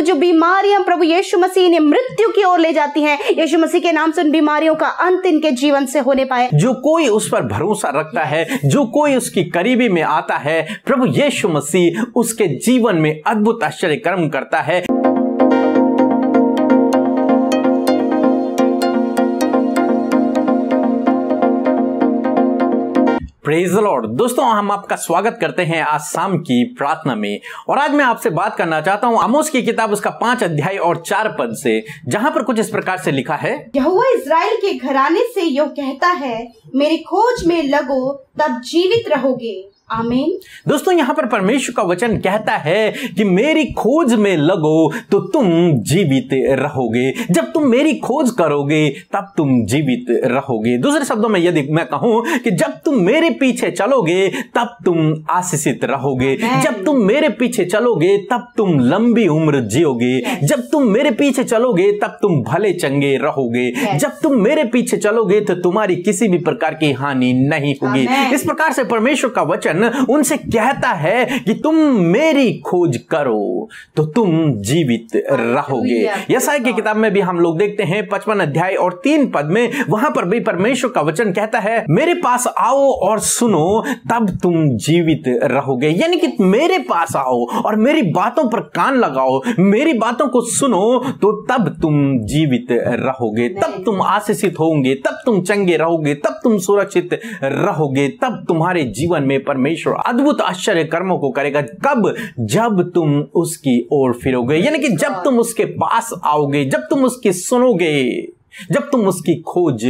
जो बीमारियां प्रभु यीशु मसीह ने मृत्यु की ओर ले जाती हैं, यीशु मसीह के नाम से उन बीमारियों का अंत इनके जीवन से होने पाए। जो कोई उस पर भरोसा रखता है, जो कोई उसकी करीबी में आता है, प्रभु यीशु मसीह उसके जीवन में अद्भुत आश्चर्य कर्म करता है। Praise the Lord. दोस्तों, हम आपका स्वागत करते हैं आज शाम की प्रार्थना में। और आज मैं आपसे बात करना चाहता हूं आमोस की किताब उसका 5 अध्याय और 4 पद से, जहां पर कुछ इस प्रकार से लिखा है, यहोवा इस्राएल के घराने से यो कहता है, मेरी खोज में लगो तब जीवित रहोगे। आमीन। दोस्तों, यहां पर परमेश्वर का वचन कहता है कि मेरी खोज में लगो तो तुम जीवित रहोगे। जब तुम मेरी खोज करोगे तब तुम जीवित रहोगे। दूसरे शब्दों में यदि मैं कहूं कि जब तुम मेरे पीछे चलोगे तब तुम आशीषित रहोगे। जब तुम मेरे पीछे चलोगे तब तुम लंबी उम्र जियोगे। जब तुम मेरे पीछे चलोगे तब तुम भले चंगे रहोगे। जब तुम मेरे पीछे चलोगे तो तुम्हारी किसी भी प्रकार की हानि नहीं होगी। इस प्रकार से परमेश्वर का वचन उनसे कहता है कि तुम मेरी खोज करो तो तुम जीवित रहोगे। यशायाह की किताब में भी हम लोग देखते हैं 55 अध्याय और 3 पद में, वहां पर भी परमेश्वर का वचन कहता है, मेरे पास आओ और सुनो तब तुम जीवित रहोगे। यानी कि मेरे पास आओ और मेरी बातों पर कान लगाओ, मेरी बातों को सुनो तो तब तुम जीवित रहोगे, तब तुम आशीषित होंगे, तब तुम चंगे रहोगे, तब तुम सुरक्षित रहोगे, तब तुम्हारे जीवन में परमेश्वर अद्भुत आश्चर्य कर्मों को करेगा। कब? जब तुम उसकी ओर फिरोगे, यानी कि जब तुम उसके पास आओगे, जब तुम उसकी सुनोगे, जब तुम उसकी खोज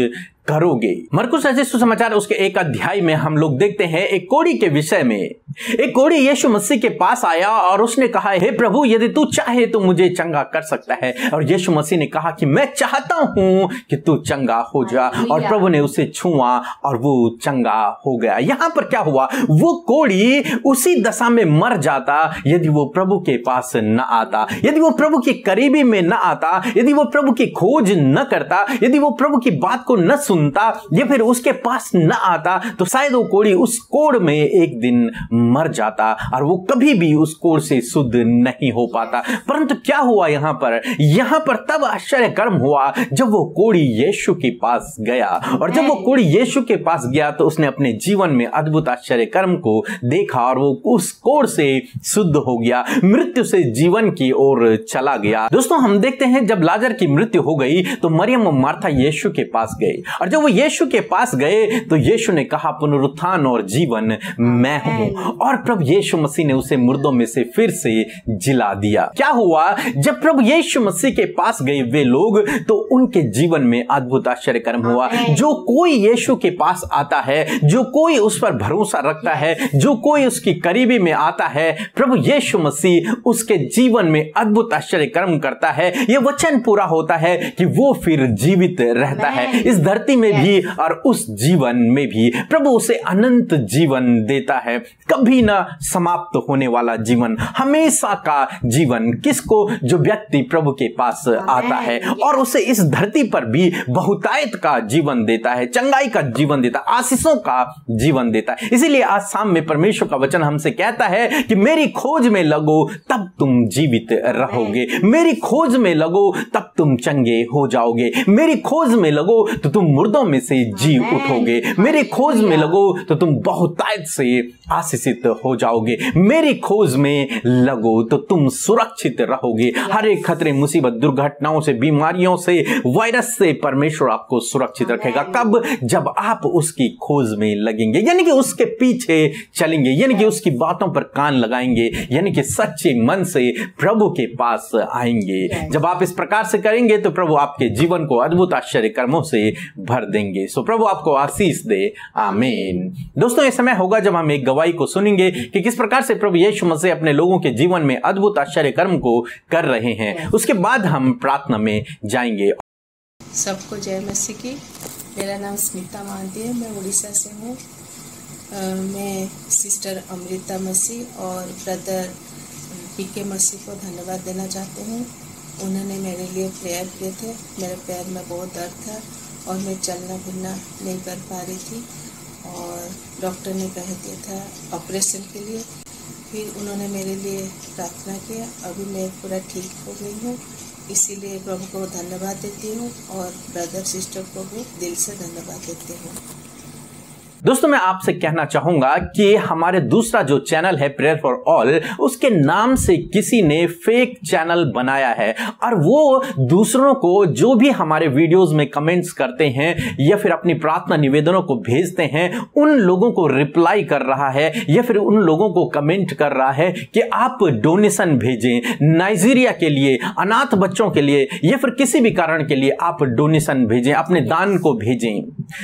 करोगे। मरकुस रचित सुसमाचार उसके 1 अध्याय में हम लोग देखते हैं एक कोढ़ी के विषय में। एक कोढ़ी यीशु मसीह के पास आया और उसने कहा, हे प्रभु, यदि तू चाहे तो मुझे चंगा कर सकता है। और यीशु मसीह ने कहा कि मैं चाहता हूं कि तू चंगा हो जा। और प्रभु ने उसे छुआ और वो चंगा हो गया। यहां पर क्या हुआ? वो कोढ़ी उसी दशा में मर जाता यदि वो प्रभु के पास न आता, यदि वो प्रभु की करीबी में न आता, यदि वो प्रभु की खोज न करता, यदि वो प्रभु की बात को न सुनता या फिर उसके पास न आता, तो शायद वो कोढ़ी उस कोढ़ में एक दिन मर जाता और वो कभी भी उस कोढ़ से शुद्ध नहीं हो पाता। परंतु क्या हुआ यहां पर तब आश्चर्य कर्म हुआ जब वो कोढ़ी यीशु के पास गया। और जब वो कोढ़ी यीशु के पास गया तो उसने अपने जीवन में अद्भुत आश्चर्य कर्म को देखा और वो उस कोढ़ से शुद्ध हो गया, मृत्यु से जीवन की ओर चला गया। दोस्तों, हम देखते हैं जब लाजर की मृत्यु हो गई तो मरियम और मार्था यीशु के पास गए। और जब वो यीशु के पास गए तो यीशु ने कहा, पुनरुत्थान और जीवन मैं हूं। और प्रभु यीशु मसीह ने उसे मुर्दों में से फिर से जिला दिया। क्या हुआ? जब प्रभु यीशु मसीह के पास गए वे लोग तो उनके जीवन में अद्भुत आश्चर्य कर्म हुआ। जो कोई यीशु के पास आता है, जो कोई उस पर भरोसा रखता है, जो कोई उसकी करीबी में आता है, प्रभु यीशु मसीह उसके जीवन में अद्भुत आश्चर्य कर्म करता है। यह वचन पूरा होता है कि वो फिर जीवित रहता है इस धरती में भी और उस जीवन में भी। प्रभु उसे अनंत जीवन देता है, कभी ना समाप्त होने वाला जीवन, हमेशा का जीवन। किसको? जो व्यक्ति प्रभु के पास आता है और उसे इस धरती पर भी बहुतायत का जीवन देता है, चंगाई का जीवन देता है, आशीषों का जीवन देता है। इसीलिए आज शाम में परमेश्वर का वचन हमसे कहता है कि मेरी खोज में लगो तब तुम जीवित रहोगे, मेरी खोज में लगो तब तुम चंगे हो जाओगे, मेरी खोज में लगो तो तुम मुर्दों में से जी उठोगे, मेरी खोज में लगो तो तुम बहुतायत से आशीषित हो जाओगे, मेरी खोज में लगो तो तुम सुरक्षित रहोगे। हर एक खतरे, मुसीबत, दुर्घटनाओं से, बीमारियों से, वायरस से परमेश्वर आपको सुरक्षित रखेगा। कब? जब आप उसकी खोज में लगेंगे, यानी कि उसके पीछे चलेंगे, यानी कि उसकी बातों पर कान लगाएंगे, यानी कि सच्चे मन से प्रभु के पास आएंगे। जब आप इस प्रकार से करेंगे तो प्रभु आपके जीवन को अद्भुत आश्चर्य कर्मों से भर देंगे। सो प्रभु आपको आशीष दे। आमीन। दोस्तों, ये समय होगा जब हम एक गवाही को सुनेंगे कि किस प्रकार से प्रभु यीशु मसीह अपने लोगों के जीवन में अद्भुत आश्चर्य कर्म को कर रहे हैं। उसके बाद हम प्रार्थना में जाएंगे। सबको जय मसीह की। मेरा नाम स्मिता मानती है, मैं उड़ीसा से हूँ। मैं सिस्टर अमृता मसीह और ब्रदर पीके मसीह को धन्यवाद देना चाहते हैं। उन्होंने मेरे लिए प्रेयर किए थे। मेरे पैर में बहुत दर्द था और मैं चलना फिरना नहीं कर पा रही थी और डॉक्टर ने कह दिया था ऑपरेशन के लिए। फिर उन्होंने मेरे लिए प्रार्थना किया। अभी मैं पूरा ठीक हो गई हूँ, इसीलिए प्रभु को धन्यवाद देती हूँ और ब्रदर सिस्टर को भी दिल से धन्यवाद देती हूँ। दोस्तों, मैं आपसे कहना चाहूंगा कि हमारे दूसरा जो चैनल है प्रेयर फॉर ऑल, उसके नाम से किसी ने फेक चैनल बनाया है और वो दूसरों को जो भी हमारे वीडियोस में कमेंट्स करते हैं या फिर अपनी प्रार्थना निवेदनों को भेजते हैं, उन लोगों को रिप्लाई कर रहा है या फिर उन लोगों को कमेंट कर रहा है कि आप डोनेशन भेजें नाइजीरिया के लिए, अनाथ बच्चों के लिए या फिर किसी भी कारण के लिए आप डोनेशन भेजें, अपने दान को भेजें।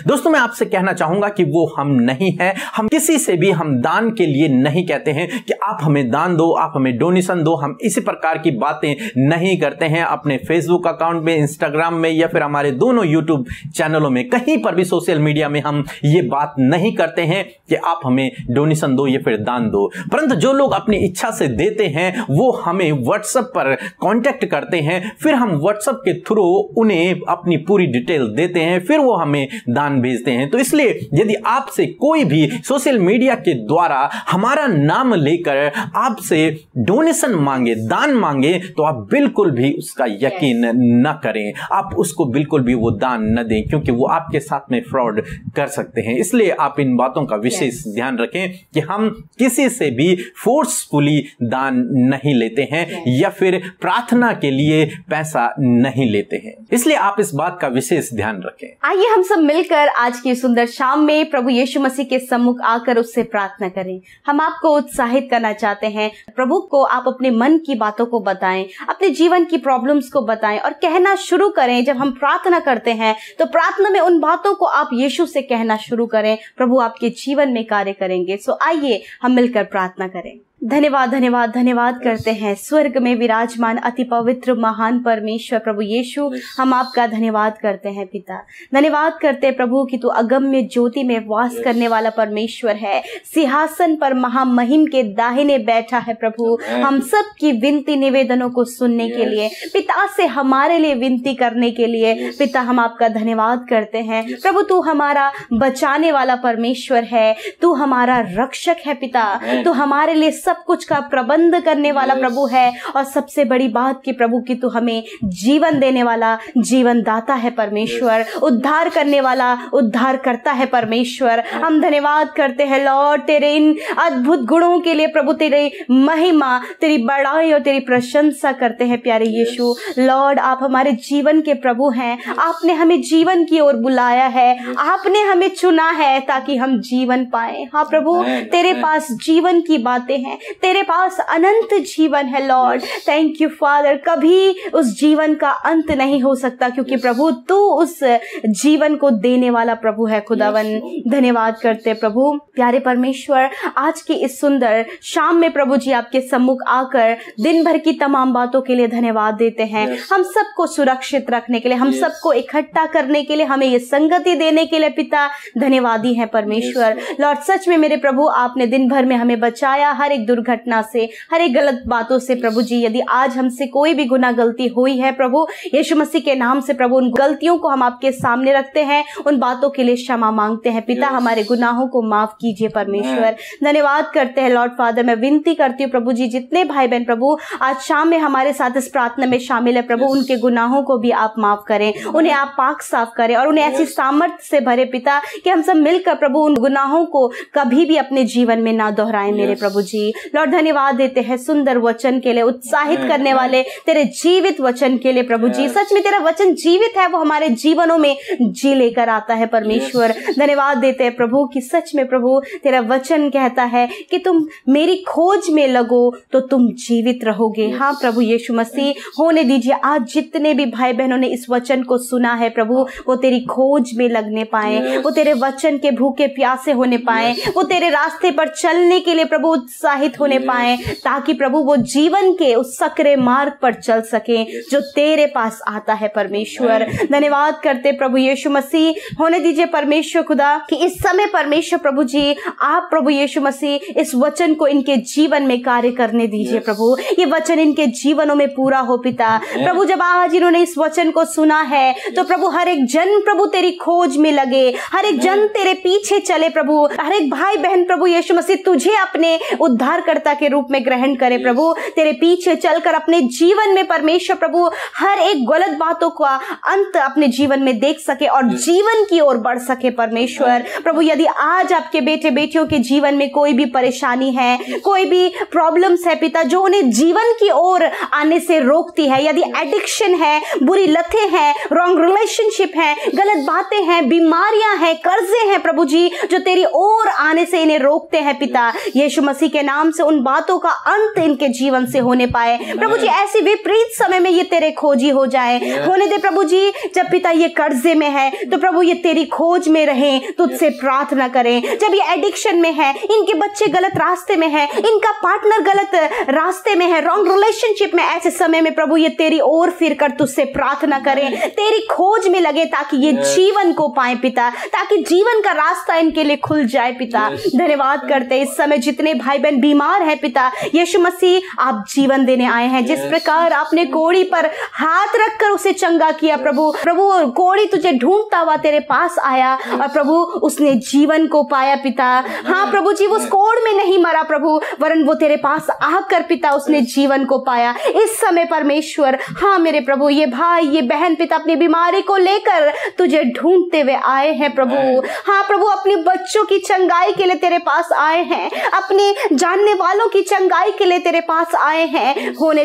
दोस्तों, मैं आपसे कहना चाहूंगा कि वो हम नहीं है। हम किसी से भी हम दान के लिए नहीं कहते हैं कि आप हमें दान दो, आप हमें डोनेशन दो। हम इसी प्रकार की बातें नहीं करते हैं अपने फेसबुक अकाउंट में, इंस्टाग्राम में या फिर हमारे दोनों यूट्यूब चैनलों में। कहीं पर भी सोशल मीडिया में हम ये बात नहीं करते हैं कि आप हमें डोनेशन दो या फिर दान दो। परंतु जो लोग अपनी इच्छा से देते हैं वो हमें व्हाट्सएप पर कांटेक्ट करते हैं, फिर हम व्हाट्सएप के थ्रू उन्हें अपनी पूरी डिटेल देते हैं, फिर वो हमें दान भेजते हैं। तो इसलिए यदि आपसे कोई भी सोशल मीडिया के द्वारा हमारा नाम लेकर आपसे डोनेशन मांगे, दान मांगे, तो आप बिल्कुल भी उसका यकीन न करें, आप उसको बिल्कुल भी वो दान न दें, क्योंकि वो आपके साथ में फ्रॉड कर सकते हैं। इसलिए आप इन बातों का विशेष ध्यान रखें कि हम किसी से भी फोर्सफुली दान नहीं लेते हैं या फिर प्रार्थना के लिए पैसा नहीं लेते हैं। इसलिए आप इस बात का विशेष ध्यान रखें। आइए हम सब मिलकर आज की सुंदर शाम में प्रभु यीशु मसीह के सम्मुख आकर उससे प्रार्थना करें। हम आपको उत्साहित करना चाहते हैं। प्रभु को आप अपने मन की बातों को बताएं, अपने जीवन की प्रॉब्लम्स को बताएं और कहना शुरू करें। जब हम प्रार्थना करते हैं तो प्रार्थना में उन बातों को आप यीशु से कहना शुरू करें। प्रभु आपके जीवन में कार्य करेंगे। सो आइए हम मिलकर प्रार्थना करें। धन्यवाद धन्यवाद धन्यवाद करते हैं स्वर्ग में विराजमान अति पवित्र महान परमेश्वर प्रभु यीशु, हम आपका धन्यवाद करते हैं पिता। धन्यवाद करते हैं प्रभु कि तू अगम्य ज्योति में वास करने वाला परमेश्वर है, सिंहासन पर महामहिम के दाहिने बैठा है। प्रभु हम सब की विनती निवेदनों को सुनने के लिए, पिता से हमारे लिए विनती करने के लिए पिता हम आपका धन्यवाद करते हैं। प्रभु तू हमारा बचाने वाला परमेश्वर है, तू हमारा रक्षक है पिता, तू हमारे लिए सब कुछ का प्रबंध करने वाला प्रभु है। और सबसे बड़ी बात कि प्रभु कि तू हमें जीवन देने वाला जीवन दाता है परमेश्वर, उद्धार करने वाला उद्धार करता है परमेश्वर। हम धन्यवाद करते हैं लॉर्ड तेरे इन अद्भुत गुणों के लिए। प्रभु तेरी महिमा, तेरी बड़ाई और तेरी प्रशंसा करते हैं प्यारे यीशु। लॉर्ड आप हमारे जीवन के प्रभु हैं, आपने हमें जीवन की ओर बुलाया है, आपने हमें चुना है ताकि हम जीवन पाए। हाँ प्रभु तेरे पास जीवन की बातें हैं, तेरे पास अनंत जीवन है लॉर्ड। थैंक यू फादर, कभी उस जीवन का अंत नहीं हो सकता क्योंकि प्रभु तू उस जीवन को देने वाला प्रभु है खुदावन। धन्यवाद करते प्रभु प्यारे परमेश्वर, आज की इस सुंदर शाम में प्रभु जी आपके सम्मुख आकर दिन भर की तमाम बातों के लिए धन्यवाद देते हैं। हम सबको सुरक्षित रखने के लिए, हम सबको इकट्ठा करने के लिए, हमें ये संगति देने के लिए पिता धन्यवादी है परमेश्वर। लॉर्ड सच में मेरे प्रभु आपने दिन भर में हमें बचाया हर एक दुर्घटना से, हर एक गलत बातों से। प्रभु जी यदि आज हमसे कोई भी गुनाह गलती हुई है प्रभु यीशु मसीह के नाम से प्रभु उन गलतियों को हम आपके सामने रखते हैं, उन बातों के लिए क्षमा मांगते हैं पिता। हमारे गुनाहों को माफ कीजिए परमेश्वर। धन्यवाद करते हैं लॉर्ड फादर, मैं विनती करती हूँ प्रभु जी जितने भाई बहन प्रभु आज शाम में हमारे साथ इस प्रार्थना में शामिल है प्रभु, उनके गुनाहों को भी आप माफ करें, उन्हें आप पाक साफ करें और उन्हें ऐसी सामर्थ्य से भरे पिता कि हम सब मिलकर प्रभु उन गुनाहों को कभी भी अपने जीवन में ना दोहराएं मेरे प्रभु जी। लॉर्ड धन्यवाद देते हैं सुंदर वचन के लिए, उत्साहित करने वाले तेरे जीवित वचन के लिए प्रभु जी। सच में तेरा वचन जीवित है, वो हमारे जीवनों में जी लेकर आता है परमेश्वर। धन्यवाद देते हैं प्रभु कि सच में प्रभु तेरा वचन कहता है कि तुम मेरी खोज में लगो तो तुम जीवित रहोगे। हाँ प्रभु यीशु मसीह, होने दीजिए आज जितने भी भाई बहनों ने इस वचन को सुना है प्रभु वो तेरी खोज में लगने पाए, वो तेरे वचन के भूखे प्यासे होने पाए, वो तेरे रास्ते पर चलने के लिए प्रभु उत्साहित होने पाए, ताकि प्रभु वो जीवन के उस सकरे मार्ग पर चल सके जो तेरे पास आता है परमेश्वर। धन्यवाद करते प्रभु यीशु मसीह, होने दीजिए परमेश्वर खुदा कि इस समय परमेश्वर प्रभु जी आप प्रभु यीशु मसीह इस वचन को इनके जीवन में कार्य करने दीजिए प्रभु, ये वचन इनके जीवनों में पूरा हो पिता। प्रभु जब आज इन्होंने इस वचन को सुना है तो प्रभु हर एक जन प्रभु तेरी खोज में लगे, हर एक जन तेरे पीछे चले प्रभु, हर एक भाई बहन प्रभु यीशु मसीह तुझे अपने उद्धार उद्धारकर्ता के रूप में ग्रहण करें प्रभु। तेरे पीछे चलकर अपने जीवन में परमेश्वर प्रभु हर एक गलत बातों का अंत अपने जीवन में देख सके और जीवन की ओर बढ़ सके परमेश्वर प्रभु। यदि आज आपके बेटे बेटियों के जीवन में कोई भी परेशानी है, कोई भी प्रॉब्लम्स है पिता, जो उन्हें जीवन की ओर आने से रोकती है, यदि एडिक्शन है, बुरी लतें हैं, रॉन्ग रिलेशनशिप है, गलत बातें हैं, बीमारियां हैं, कर्जे हैं प्रभु जी, जो तेरी ओर आने से इन्हें रोकते हैं पिता, यीशु मसीह के नाम से उन बातों का अंत इनके जीवन से होने पाए प्रभु जी। ऐसी विपरीत समय में ये तेरे खोजी हो जाए, होने दे प्रभु जी। जब पिता ये कर्जे में है तो प्रभु ये तेरी खोज में रहे, तुझसे प्रार्थना करें। जब ये एडिक्शन में है, इनके बच्चे गलत रास्ते में है, इनका पार्टनर गलत रास्ते में है, रॉन्ग रिलेशनशिप में, ऐसे समय में प्रभु ये तेरी ओर फिर कर तुझसे प्रार्थना करें, तेरी खोज में लगे ताकि ये जीवन को पाए पिता, ताकि जीवन का रास्ता इनके लिए खुल जाए पिता। धन्यवाद करते इस समय जितने भाई बहन बीमार है पिता, यीशु मसीह आप जीवन देने आए हैं। जिस प्रकार आपने कोढ़ी पर हाथ रखकर उसे चंगा किया प्रभु, प्रभु कोढ़ी तुझे ढूंढता हुआ तेरे पास आया और प्रभु उसने जीवन को पाया पिता। हाँ प्रभु जी, वो उस कोढ़ में नहीं मरा प्रभु, वरन वो तेरे पास आकर पिता उसने जीवन को पाया। इस समय परमेश्वर, हाँ मेरे प्रभु, ये भाई ये बहन पिता अपनी बीमारी को लेकर तुझे ढूंढते हुए आए हैं प्रभु। हाँ प्रभु, अपने बच्चों की चंगाई के लिए तेरे पास आए हैं, अपने जानने वालों की चंगाई के लिए तेरे पास आए हैं। होने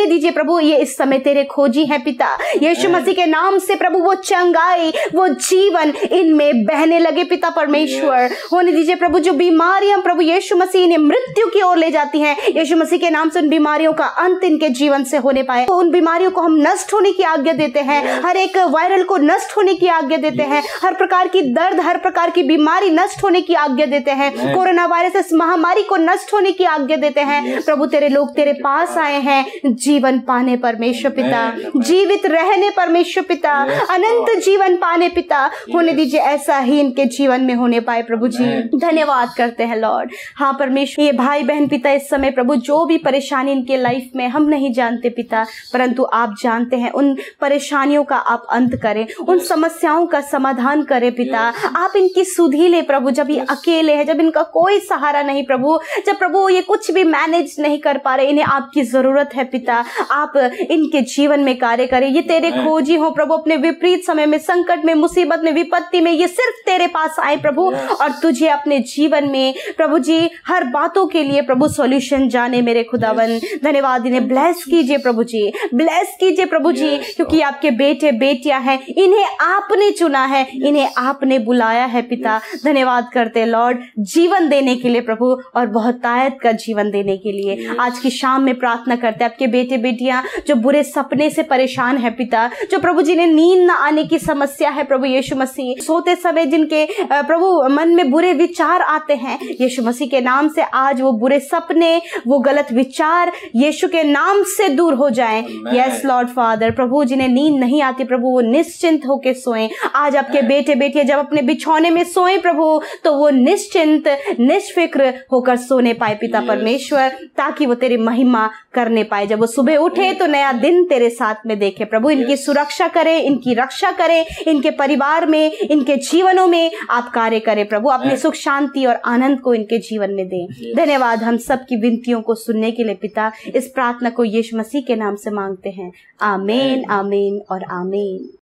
दीजिए प्रभु, ये इस समय तेरे खोजी है पिता, यीशु मसीह के नाम से प्रभु वो चंगाई, वो जीवन इनमें बहने लगे पिता परमेश्वर। होने दीजिए प्रभु, जो बीमारियां प्रभु यीशु मसीह ने मृत्यु की ओर ले जाती हैं, यीशु मसीह के नाम से उन बीमारियों का अंत इनके जीवन से होने पाए। तो उन बीमारियों को हम नष्ट होने की आज्ञा देते हैं, हर एक वायरल को नष्ट होने की आज्ञा देते हैं, हर प्रकार की दर्द, हर प्रकार की बीमारी नष्ट होने की आज्ञा देते हैं, कोरोना वायरस इस महामारी को नष्ट होने की आज्ञा देते हैं प्रभु। तेरे लोग तेरे पास आए हैं जीवन पाने परमेश्वर पिता, जीवित रहने परमेश्वर पिता, अनंत जीवन पाने पिता। होने दीजिए ऐसा ही इनके जीवन में होने पाए प्रभु जी। धन्यवाद करते हैं लॉर्ड। हाँ परमेश्वर, ये भाई बहन पिता इस समय प्रभु जो भी परेशानी इनके लाइफ में हम नहीं जानते पिता, परंतु आप जानते हैं, उन परेशानियों का आप अंत करें, उन समस्याओं का समाधान करें पिता। आप इनकी सुधि ले प्रभु, जब ये अकेले है, जब इनका कोई सहारा नहीं प्रभु, जब प्रभु ये कुछ भी मैनेज नहीं कर पा रहे, इन्हें आपकी जरूरत है पिता। आप इनके जीवन में कार्य करें, ये तेरे खोजी हो प्रभु, अपने विपरीत समय में, संकट में, मुसीबत में, विपत्ति में, ये सिर्फ तेरे पास आए प्रभु और तुझे अपने जीवन में प्रभु जी हर बातों के लिए प्रभु सॉल्यूशन जाने मेरे खुदावन। धन्यवाद, इन्हें ब्लेस कीजिए प्रभु जी, ब्लेस कीजिए प्रभु जी, क्योंकि आपके बेटे बेटियां हैं, इन्हें आपने चुना है, इन्हें आपने बुलाया है पिता। धन्यवाद करते लॉर्ड जीवन देने के लिए प्रभु, और बहुत तायत का जीवन देने के लिए। आज की शाम में प्रार्थना करते आपके बेटे बेटियां जो बुरे सपने से परेशान है पिता, जो प्रभु जी ने नींद न आने की समस्या है प्रभु यीशु मसीह, सोते समय जिनके प्रभु मन में बुरे विचार आते हैं, यीशु मसीह के नाम से आज वो बुरे सपने, वो गलत विचार यीशु के नाम से दूर हो जाएं। यस लॉर्ड फादर, प्रभु जिन्हें नींद नहीं आती प्रभु, वो निश्चिंत होकर सोएं। आज आपके बेटे बेटियां जब अपने बिछौने में सोएं प्रभु, तो वो निश्चिंत निष्फिक्र होकर सोने पाए पिता परमेश्वर, ताकि वो तेरी महिमा करने पाए। जब वो सुबह उठे तो नया दिन तेरे साथ में देखे प्रभु। इनकी सुरक्षा करें, इनकी रक्षा करें, इनके परिवार में, इनके जीवनों में आप कार्य करें प्रभु, अपने सुख शांति और आनंद को इनके जीवन में दें। धन्यवाद हम सबकी विनतियों को सुनने के लिए पिता। इस प्रार्थना को यीशु मसीह के नाम से मांगते हैं, आमीन, आमीन और आमीन।